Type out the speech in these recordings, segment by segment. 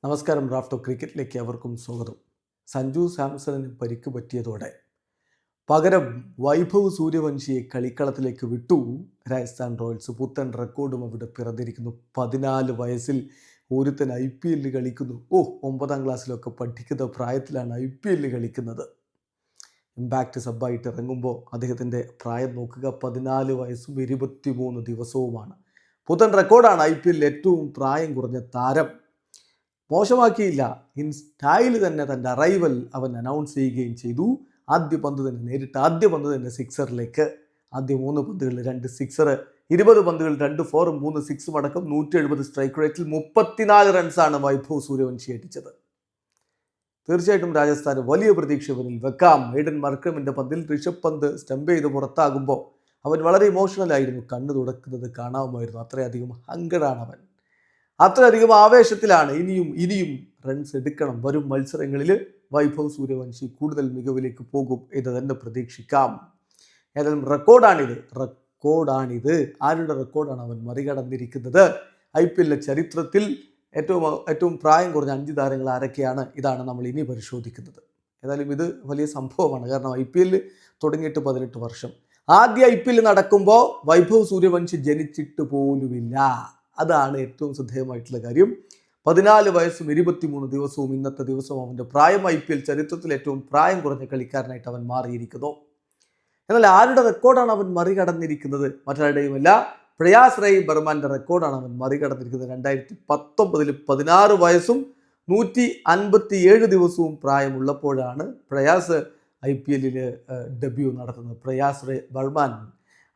നമസ്കാരം. റാഫ്റ്റോ ക്രിക്കറ്റിലേക്ക് അവർക്കും സ്വാഗതം. സഞ്ജു സാംസണിന് പരിക്ക് പറ്റിയതോടെ പകരം വൈഭവ് സൂര്യവംശിയെ കളിക്കളത്തിലേക്ക് വിട്ടു രാജസ്ഥാൻ റോയൽസ്. പുത്തൻ റെക്കോർഡും അവിടെ പിറന്നിരിക്കുന്നു. 14 വയസ്സിൽ ഒരുത്തൻ IPL കളിക്കുന്നു. 9ാം ക്ലാസ്സിലൊക്കെ പഠിക്കുന്ന പ്രായത്തിലാണ് IPL കളിക്കുന്നത്. ഇമ്പാക്റ്റ് സബ്ബായിട്ട് ഇറങ്ങുമ്പോൾ അദ്ദേഹത്തിൻ്റെ പ്രായം നോക്കുക, 14 വയസ്സും 23 ദിവസവുമാണ്. പുത്തൻ റെക്കോർഡാണ്. IPL ഏറ്റവും പ്രായം കുറഞ്ഞ താരം. മോശമാക്കിയില്ല. ഇൻ സ്റ്റൈൽ തന്നെ തൻ്റെ അറൈവൽ അവൻ അനൗൺസ് ചെയ്യുകയും ചെയ്തു. ആദ്യ പന്ത് തന്നെ സിക്സറിലേക്ക്. ആദ്യ 3 പന്തുകളിൽ 2 സിക്സർ, 20 പന്തുകൾ 2 4ഉം 3 6ഉം അടക്കം 170 സ്ട്രൈക്ക് റേറ്റിൽ 34 റൺസാണ് വൈഭവ് സൂര്യവംശി അടിച്ചത്. തീർച്ചയായിട്ടും രാജസ്ഥാന് വലിയ പ്രതീക്ഷ ഇവനിൽ വെക്കാം. എയ്ഡൻ മർക്രമിൻ്റെ പന്തിൽ ഋഷഭ് പന്ത് സ്റ്റംപ് ചെയ്ത് പുറത്താകുമ്പോൾ അവൻ വളരെ ഇമോഷണലായിരുന്നു. കണ്ണു തുടക്കുന്നത് കാണാമായിരുന്നു. അത്രയധികം ഹങ്കറാണ് അവൻ, അത്രയധികം ആവേശത്തിലാണ്. ഇനിയും റൺസ് എടുക്കണം. വരും മത്സരങ്ങളിൽ വൈഭവ് സൂര്യവംശി കൂടുതൽ മികവിലേക്ക് പോകും എന്ന് തന്നെ പ്രതീക്ഷിക്കാം. ഏതായാലും റെക്കോർഡാണിത്. ആരുടെ റെക്കോർഡാണ് അവൻ മറികടന്നിരിക്കുന്നത്? IPL ചരിത്രത്തിൽ ഏറ്റവും പ്രായം കുറഞ്ഞ 5 താരങ്ങൾ ആരൊക്കെയാണ്? ഇതാണ് നമ്മൾ ഇനി പരിശോധിക്കുന്നത്. ഏതായാലും ഇത് വലിയ സംഭവമാണ്. കാരണം IPL തുടങ്ങിയിട്ട് 18 വർഷം. ആദ്യ IPL നടക്കുമ്പോൾ വൈഭവ് സൂര്യവംശി ജനിച്ചിട്ട് പോലുമില്ല. അതാണ് ഏറ്റവും ശ്രദ്ധേയമായിട്ടുള്ള കാര്യം. 14 വയസ്സും 23 ദിവസവും ഇന്നത്തെ ദിവസവും അവൻ്റെ പ്രായം. IPL ചരിത്രത്തിൽ ഏറ്റവും പ്രായം കുറഞ്ഞ കളിക്കാരനായിട്ട് അവൻ മാറിയിരിക്കുന്നു. എന്നാൽ ആരുടെ റെക്കോർഡാണ് അവൻ മറികടന്നിരിക്കുന്നത്? മറ്റാരുടെയുമല്ല, പ്രയാസ് റൈ ബർമാൻ്റെ റെക്കോർഡാണ് അവൻ മറികടന്നിരിക്കുന്നത്. 2019 16 വയസ്സും 157 ദിവസവും പ്രായമുള്ളപ്പോഴാണ് പ്രയാസ് IPL ഡെബ്യൂ നടത്തുന്നത്. പ്രയാസ് റൈ ബർമാൻ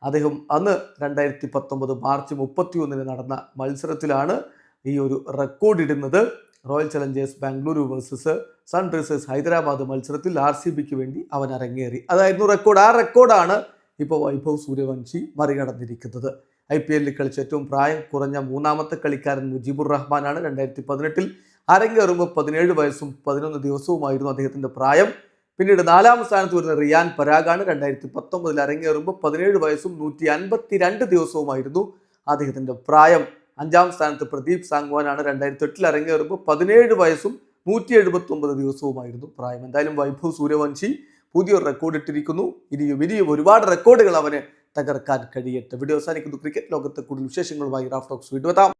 അദ്ദേഹം അന്ന് 2019 മാർച്ച് 31 നടന്ന മത്സരത്തിലാണ് ഈ ഒരു റെക്കോർഡ് ഇടുന്നത്. Royal Challengers Bengaluru versus Sunrisers Hyderabad മത്സരത്തിൽ RCBക്ക് വേണ്ടി അവൻ അരങ്ങേറി. അതായിരുന്നു റെക്കോർഡ്. ആ റെക്കോർഡാണ് ഇപ്പോൾ വൈഭവ് സൂര്യവംശി മറികടന്നിരിക്കുന്നത്. IPL കളിച്ച ഏറ്റവും പ്രായം കുറഞ്ഞ 3ാമത്തെ കളിക്കാരൻ മുജീബുർ റഹ്മാനാണ്. 2018 അരങ്ങേറുമ്പോൾ 17 വയസ്സും 11 ദിവസവുമായിരുന്നു അദ്ദേഹത്തിൻ്റെ പ്രായം. പിന്നീട് 4ാം സ്ഥാനത്ത് വരുന്ന റിയാൻ പരാഗാണ്. 2019 അരങ്ങേറുമ്പോൾ 17 വയസ്സും 152 ദിവസവുമായിരുന്നു അദ്ദേഹത്തിൻ്റെ പ്രായം. 5ാം സ്ഥാനത്ത് പ്രദീപ് സാങ്വാനാണ്. 2008 അരങ്ങേറുമ്പോൾ 17 വയസ്സും 179 ദിവസവുമായിരുന്നു പ്രായം. എന്തായാലും വൈഭവ് സൂര്യവംശി പുതിയൊരു റെക്കോർഡ് ഇട്ടിരിക്കുന്നു. ഇനിയും ഒരുപാട് റെക്കോർഡുകൾ അവന് തകർക്കാൻ കഴിയട്ടെ. വീഡിയോ അവസാനിക്കുന്നു. ക്രിക്കറ്റ് ലോകത്തെ കൂടുതൽ വിശേഷങ്ങളുമായി റാഫ് ടോക്സ് വീണ്ടും എത്താം.